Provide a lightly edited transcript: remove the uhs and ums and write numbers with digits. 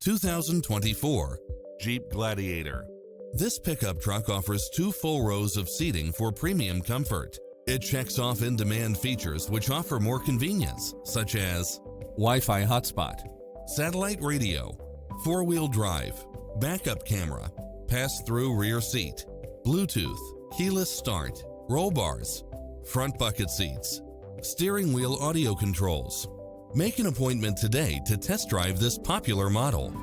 2024 Jeep Gladiator. This pickup truck offers 2 full rows of seating for premium comfort. It checks off in-demand features which offer more convenience, such as Wi-Fi hotspot, satellite radio, 4-wheel drive, backup camera, pass-through rear seat, Bluetooth, keyless start, roll bars, front bucket seats, steering wheel audio controls. Make an appointment today to test drive this popular model.